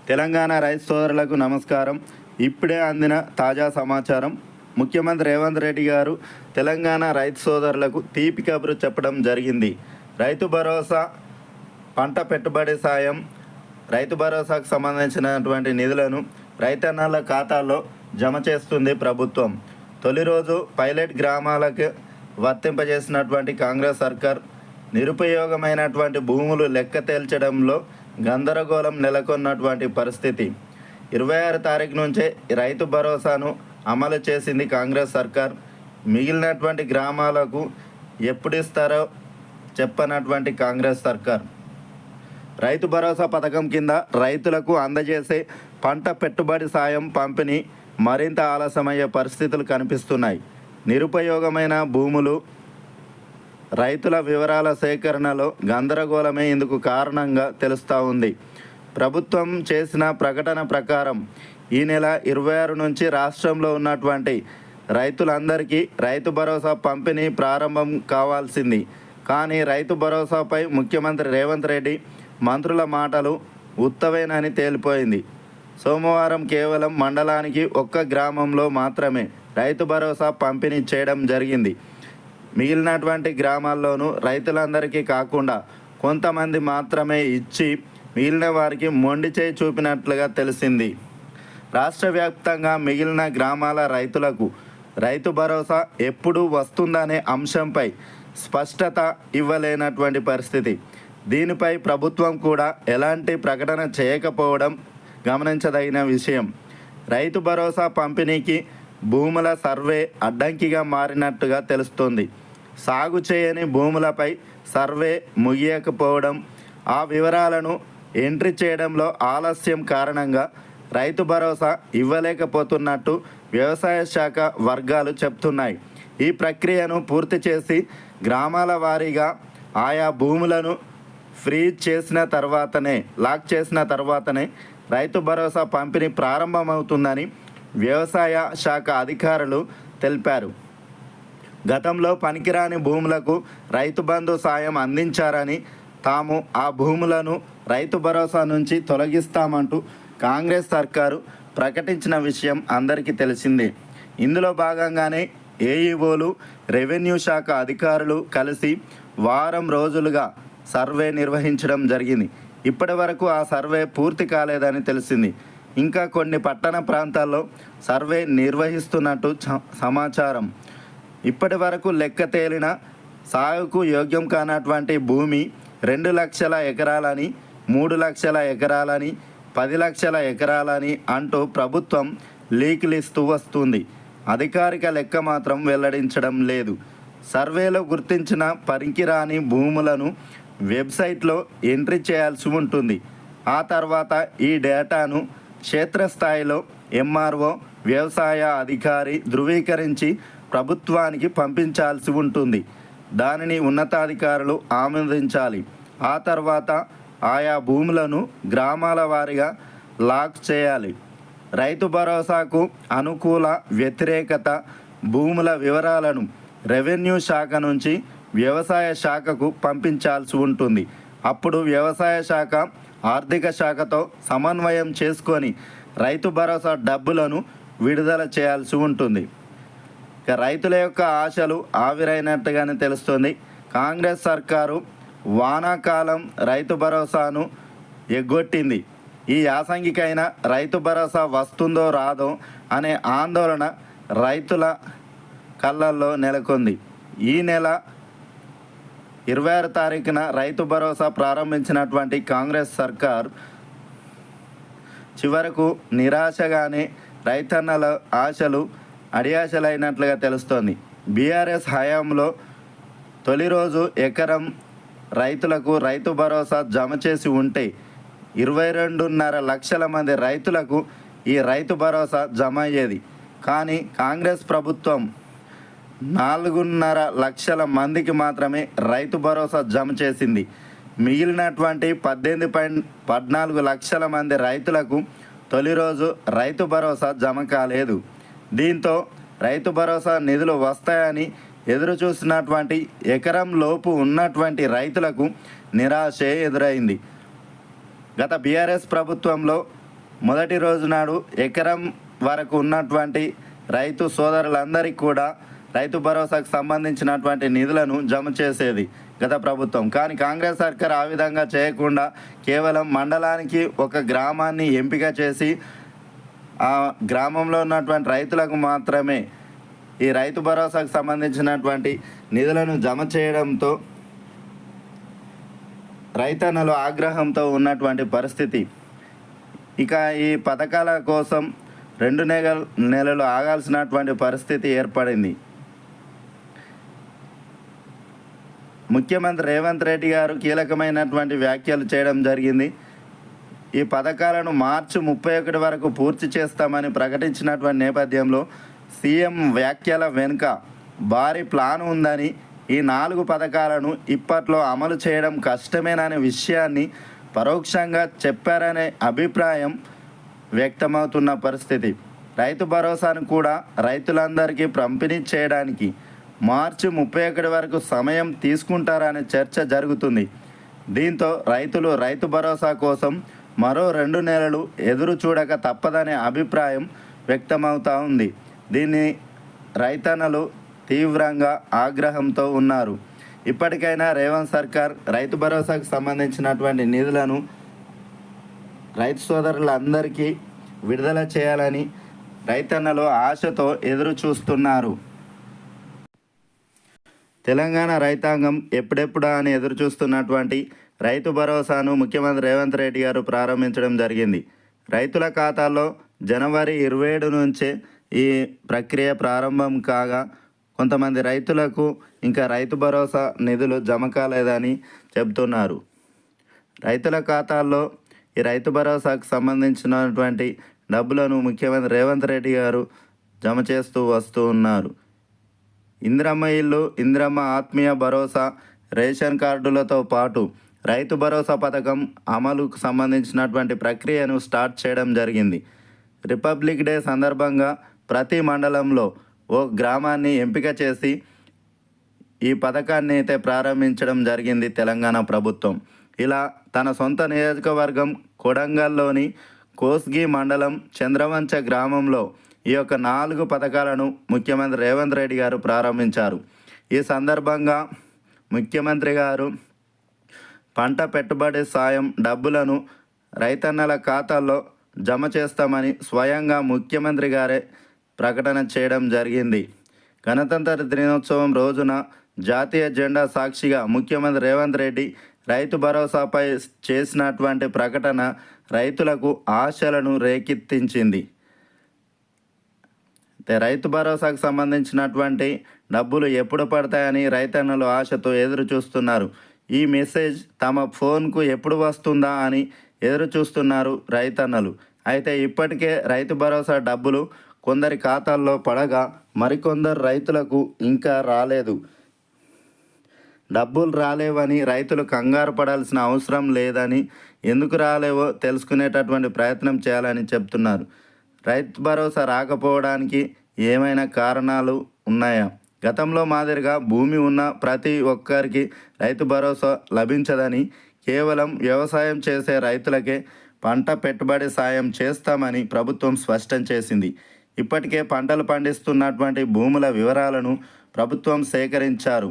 తెలంగాణ రైతు సోదరులకు నమస్కారం. ఇప్పుడే అందిన తాజా సమాచారం. ముఖ్యమంత్రి రేవంత్ రెడ్డి గారు తెలంగాణ రైతు సోదరులకు తీపి కబురు చెప్పడం జరిగింది. రైతు భరోసా, పంట పెట్టుబడి సాయం, రైతు భరోసాకు సంబంధించినటువంటి నిధులను రైతన్నల ఖాతాల్లో జమ చేస్తుంది ప్రభుత్వం. తొలి రోజు పైలట్ గ్రామాలకు వర్తింపజేసినటువంటి కాంగ్రెస్ సర్కార్ నిరుపయోగమైనటువంటి భూములు లెక్క తేల్చడంలో గందరగోళం నెలకొన్నటువంటి పరిస్థితి. 26 తారీఖు నుంచే రైతు భరోసాను అమలు చేసింది కాంగ్రెస్ సర్కార్. మిగిలినటువంటి గ్రామాలకు ఎప్పుడు ఇస్తారో చెప్పనటువంటి కాంగ్రెస్ సర్కార్ రైతు భరోసా పథకం కింద రైతులకు అందజేసే పంట పెట్టుబడి సాయం పంపిణీ మరింత ఆలస్యమయ్యే పరిస్థితులు కనిపిస్తున్నాయి. నిరుపయోగమైన భూములు, రైతుల వివరాల సేకరణలో గందరగోళమే ఇందుకు కారణంగా తెలుస్తూ ఉంది. ప్రభుత్వం చేసిన ప్రకటన ప్రకారం ఈ నెల 26 నుంచి రాష్ట్రంలో ఉన్నటువంటి రైతులందరికీ రైతు భరోసా పంపిణీ ప్రారంభం కావాల్సింది. కానీ రైతు భరోసాపై ముఖ్యమంత్రి రేవంత్ రెడ్డి మంత్రుల మాటలు ఉత్తవేనని తేలిపోయింది. సోమవారం కేవలం మండలానికి ఒక్క గ్రామంలో మాత్రమే రైతు భరోసా పంపిణీ చేయడం జరిగింది. మిగిలినటువంటి గ్రామాల్లోనూ రైతులందరికీ కాకుండా కొంతమంది మాత్రమే ఇచ్చి మిగిలిన వారికి మొండి చేయి చూపినట్లుగా తెలిసింది. రాష్ట్ర వ్యాప్తంగా మిగిలిన గ్రామాల రైతులకు రైతు భరోసా ఎప్పుడు వస్తుందనే అంశంపై స్పష్టత ఇవ్వలేనటువంటి పరిస్థితి. దీనిపై ప్రభుత్వం కూడా ఎలాంటి ప్రకటన చేయకపోవడం గమనించదగిన విషయం. రైతు భరోసా పంపిణీకి భూముల సర్వే అడ్డంకిగా మారినట్టుగా తెలుస్తోంది. సాగు చేయని భూములపై సర్వే ముగియకపోవడం, ఆ వివరాలను ఎంట్రీ చేయడంలో ఆలస్యం కారణంగా రైతు భరోసా ఇవ్వలేకపోతున్నట్టు వ్యవసాయ శాఖ వర్గాలు చెప్తున్నాయి. ఈ ప్రక్రియను పూర్తి చేసి గ్రామాల వారీగా ఆయా భూములను ఫ్రీజ్ చేసిన లాక్ చేసిన తర్వాతనే రైతు భరోసా పంపిణీ ప్రారంభమవుతుందని వ్యవసాయ శాఖ అధికారులు తెలిపారు. గతంలో పనికిరాని భూములకు రైతు బంధు సాయం అందించారని, తాము ఆ భూములను రైతు భరోసా నుంచి తొలగిస్తామంటూ కాంగ్రెస్ సర్కారు ప్రకటించిన విషయం అందరికీ తెలిసిందే. ఇందులో భాగంగానే ఏఈఓలు, రెవెన్యూ శాఖ అధికారులు కలిసి వారం రోజులుగా సర్వే నిర్వహించడం జరిగింది. ఇప్పటి వరకు ఆ సర్వే పూర్తి కాలేదని తెలిసింది. ఇంకా కొన్ని పట్టణ ప్రాంతాల్లో సర్వే నిర్వహిస్తున్నట్టు సమాచారం. ఇప్పటి వరకు లెక్క తేలిన సాగుకు యోగ్యం కానటువంటి భూమి 2 లక్షల ఎకరాలని, 3 లక్షల ఎకరాలని, 10 లక్షల ఎకరాలని అంటూ ప్రభుత్వం లీకులు ఇస్తూ వస్తుంది. అధికారిక లెక్క మాత్రం వెల్లడించడం లేదు. సర్వేలో గుర్తించిన పనికిరాని భూములను వెబ్సైట్లో ఎంట్రీ చేయాల్సి ఉంటుంది. ఆ తర్వాత ఈ డేటాను క్షేత్రస్థాయిలో ఎంఆర్ఓ, వ్యవసాయ అధికారి ధృవీకరించి ప్రభుత్వానికి పంపించాల్సి ఉంటుంది. దానిని ఉన్నతాధికారులు ఆమోదించాలి. ఆ తర్వాత ఆయా భూములను గ్రామాల వారీగా లాక్ చేయాలి. రైతు భరోసాకు అనుకూల, వ్యతిరేకత భూముల వివరాలను రెవెన్యూ శాఖ నుంచి వ్యవసాయ శాఖకు పంపించాల్సి ఉంటుంది. అప్పుడు వ్యవసాయ శాఖ ఆర్థిక శాఖతో సమన్వయం చేసుకొని రైతు భరోసా డబ్బులను విడుదల చేయాల్సి ఉంటుంది. ఇక రైతుల యొక్క ఆశలు ఆవిరైనట్టుగానే తెలుస్తుంది. కాంగ్రెస్ సర్కారు వానాకాలం రైతు భరోసాను ఎగ్గొట్టింది. ఈ యాసంగికైనా రైతు భరోసా వస్తుందో రాదో అనే ఆందోళన రైతుల కళ్ళల్లో నెలకొంది. ఈ నెల 26 తారీఖున రైతు భరోసా ప్రారంభించినటువంటి కాంగ్రెస్ సర్కార్ చివరకు నిరాశగానే రైతన్నల ఆశలు అడియాశలైనట్లుగా తెలుస్తోంది. బీఆర్ఎస్ హయాంలో తొలి రోజు ఎకరం రైతులకు రైతు భరోసా జమ చేసి ఉంటే 22.5 లక్షల మంది రైతులకు ఈ రైతు భరోసా జమ అయ్యేది. కానీ కాంగ్రెస్ ప్రభుత్వం 4.5 లక్షల మందికి మాత్రమే రైతు భరోసా జమ చేసింది. మిగిలినటువంటి 14 లక్షల మంది రైతులకు తొలి రోజు రైతు భరోసా జమ కాలేదు. దీంతో రైతు భరోసా నిధులు వస్తాయని ఎదురు చూసినటువంటి ఎకరం లోపు ఉన్నటువంటి రైతులకు నిరాశే ఎదురైంది. గత బీఆర్ఎస్ ప్రభుత్వంలో మొదటి రోజు నాడు ఎకరం వరకు ఉన్నటువంటి రైతు సోదరులందరికీ కూడా రైతు భరోసాకు సంబంధించినటువంటి నిధులను జమ చేసేది గత ప్రభుత్వం. కానీ కాంగ్రెస్ సర్కార్ ఆ విధంగా చేయకుండా కేవలం మండలానికి ఒక గ్రామాన్ని ఎంపిక చేసి ఆ గ్రామంలో ఉన్నటువంటి రైతులకు మాత్రమే ఈ రైతు భరోసాకు సంబంధించినటువంటి నిధులను జమ చేయడంతో రైతన్నలు ఆగ్రహంతో ఉన్నటువంటి పరిస్థితి. ఇక ఈ పథకాల కోసం 2 నెలలు ఆగాల్సినటువంటి పరిస్థితి ఏర్పడింది. ముఖ్యమంత్రి రేవంత్ రెడ్డి గారు కీలకమైనటువంటి వ్యాఖ్యలు చేయడం జరిగింది. ఈ పథకాలను మార్చి 31 వరకు పూర్తి చేస్తామని ప్రకటించినటువంటి నేపథ్యంలో సీఎం వ్యాఖ్యల వెనుక భారీ ప్లాన్ ఉందని, ఈ 4 పథకాలను ఇప్పట్లో అమలు చేయడం కష్టమేననే విషయాన్ని పరోక్షంగా చెప్పారనే అభిప్రాయం వ్యక్తమవుతున్న పరిస్థితి. రైతు భరోసాను కూడా రైతులందరికీ పంపిణీ చేయడానికి మార్చి 31 వరకు సమయం తీసుకుంటారనే చర్చ జరుగుతుంది. దీంతో రైతులు రైతు భరోసా కోసం మరో 2 నెలలు ఎదురు చూడక తప్పదనే అభిప్రాయం వ్యక్తమవుతూ ఉంది. దీన్ని రైతన్నలు తీవ్రంగా ఆగ్రహంతో ఉన్నారు. ఇప్పటికైనా రేవంత్ సర్కార్ రైతు భరోసాకు సంబంధించినటువంటి నిధులను రైతు సోదరులందరికీ విడుదల చేయాలని రైతన్నలు ఆశతో ఎదురు చూస్తున్నారు. తెలంగాణ రైతాంగం ఎప్పుడెప్పుడా అని ఎదురు చూస్తున్నటువంటి రైతు భరోసాను ముఖ్యమంత్రి రేవంత్ రెడ్డి గారు ప్రారంభించడం జరిగింది. రైతుల ఖాతాల్లో జనవరి 27 నుంచే ఈ ప్రక్రియ ప్రారంభం కాగా కొంతమంది రైతులకు ఇంకా రైతు భరోసా నిధులు జమ కాలేదని చెబుతున్నారు. రైతుల ఖాతాల్లో ఈ రైతు భరోసాకు సంబంధించినటువంటి డబ్బులను ముఖ్యమంత్రి రేవంత్ రెడ్డి గారు జమ చేస్తూ వస్తూ ఉన్నారు. ఇందిరమ్మ ఇల్లు, ఇందిరమ్మ ఆత్మీయ భరోసా, రేషన్ కార్డులతో పాటు రైతు భరోసా పథకం అమలుకు సంబంధించినటువంటి ప్రక్రియను స్టార్ట్ చేయడం జరిగింది. రిపబ్లిక్ డే సందర్భంగా ప్రతి మండలంలో ఓ గ్రామాన్ని ఎంపిక చేసి ఈ పథకాన్ని అయితే ప్రారంభించడం జరిగింది తెలంగాణ ప్రభుత్వం. ఇలా తన సొంత నియోజకవర్గం కొడంగల్లోని కోస్గి మండలం చంద్రవంచ గ్రామంలో ఈ యొక్క 4 పథకాలను ముఖ్యమంత్రి రేవంత్ రెడ్డి గారు ప్రారంభించారు. ఈ సందర్భంగా ముఖ్యమంత్రి గారు పంట పెట్టుబడి సాయం డబ్బులను రైతన్నల ఖాతాల్లో జమ చేస్తామని స్వయంగా ముఖ్యమంత్రి గారే ప్రకటన చేయడం జరిగింది. గణతంత్ర దినోత్సవం రోజున జాతీయ జెండా సాక్షిగా ముఖ్యమంత్రి రేవంత్ రెడ్డి రైతు భరోసాపై చేసినటువంటి ప్రకటన రైతులకు ఆశలను రేకెత్తించింది. రైతు భరోసాకు సంబంధించినటువంటి డబ్బులు ఎప్పుడు పడతాయని రైతన్నలు ఆశతో ఎదురు చూస్తున్నారు. ఈ మెసేజ్ తమ ఫోన్కు ఎప్పుడు వస్తుందా అని ఎదురు చూస్తున్నారు రైతన్నలు. అయితే ఇప్పటికే రైతు భరోసా డబ్బులు కొందరి ఖాతాల్లో పడగా మరికొందరు రైతులకు ఇంకా రాలేదు. డబ్బులు రాలేవని రైతులు కంగారు పడాల్సిన అవసరం లేదని, ఎందుకు రాలేవో తెలుసుకునేటటువంటి ప్రయత్నం చేయాలని చెప్తున్నారు. రైతు భరోసా రాకపోవడానికి ఏమైనా కారణాలు ఉన్నాయా? గతంలో మాదిరిగా భూమి ఉన్న ప్రతి ఒక్కరికి రైతు భరోసా లభించదని, కేవలం వ్యవసాయం చేసే రైతులకే పంట పెట్టుబడి సాయం చేస్తామని ప్రభుత్వం స్పష్టం చేసింది. ఇప్పటికే పంటలు పండిస్తున్నటువంటి భూముల వివరాలను ప్రభుత్వం సేకరించారు.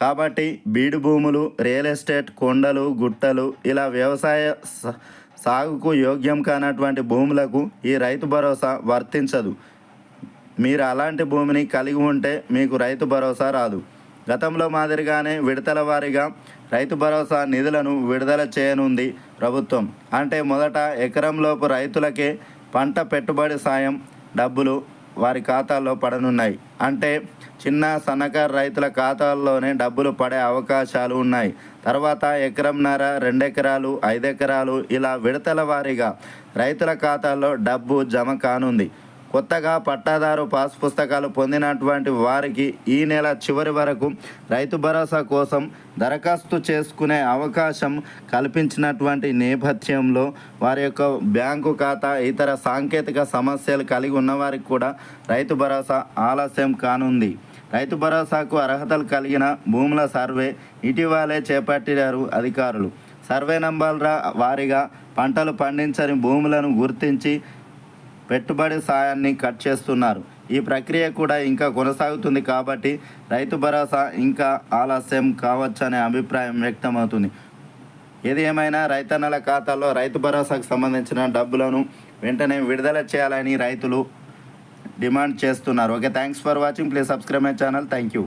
కాబట్టి బీడు భూములు, రియల్ ఎస్టేట్, కొండలు, గుట్టలు ఇలా వ్యవసాయ సాగుకు యోగ్యం కానటువంటి భూములకు ఈ రైతు భరోసా వర్తించదు. మీరు అలాంటి భూమిని కలిగి ఉంటే మీకు రైతు భరోసా రాదు. గతంలో మాదిరిగానే విడతల వారీగా రైతు భరోసా నిధులను విడుదల చేయనుంది ప్రభుత్వం. అంటే మొదట ఎకరంలోపు రైతులకే పంట పెట్టుబడి సాయం డబ్బులు వారి ఖాతాల్లో పడనున్నాయి. అంటే చిన్న సన్నకారు రైతుల ఖాతాల్లోనే డబ్బులు పడే అవకాశాలు ఉన్నాయి. తర్వాత ఎకరంన్నర, 2 ఎకరాలు, 5 ఎకరాలు ఇలా విడతల వారీగా రైతుల ఖాతాల్లో డబ్బు జమ కానుంది. కొత్తగా పట్టాదారు పాస్ పుస్తకాలు పొందినటువంటి వారికి ఈ నెల చివరి వరకు రైతు భరోసా కోసం దరఖాస్తు చేసుకునే అవకాశం కల్పించినటువంటి నేపథ్యంలో వారి యొక్క బ్యాంకు ఖాతా, ఇతర సాంకేతిక సమస్యలు కలిగి ఉన్నవారికి కూడా రైతు భరోసా ఆలస్యం కానుంది. రైతు భరోసాకు అర్హతలు కలిగిన భూముల సర్వే ఇటీవలే చేపట్టారు అధికారులు. సర్వే నంబర్ల వారీగా పంటలు పండించని భూములను గుర్తించి పెట్టుబడి సాయాన్ని కట్ చేస్తున్నారు. ఈ ప్రక్రియ కూడా ఇంకా కొనసాగుతుంది కాబట్టి రైతు భరోసా ఇంకా ఆలస్యం కావచ్చనే అభిప్రాయం వ్యక్తమవుతుంది. ఏది ఏమైనా రైతన్నల ఖాతాల్లో రైతు భరోసాకు సంబంధించిన డబ్బులను వెంటనే విడుదల చేయాలని రైతులు డిమాండ్ చేస్తున్నారు. Okay, thanks for watching. Please subscribe my channel. Thank you.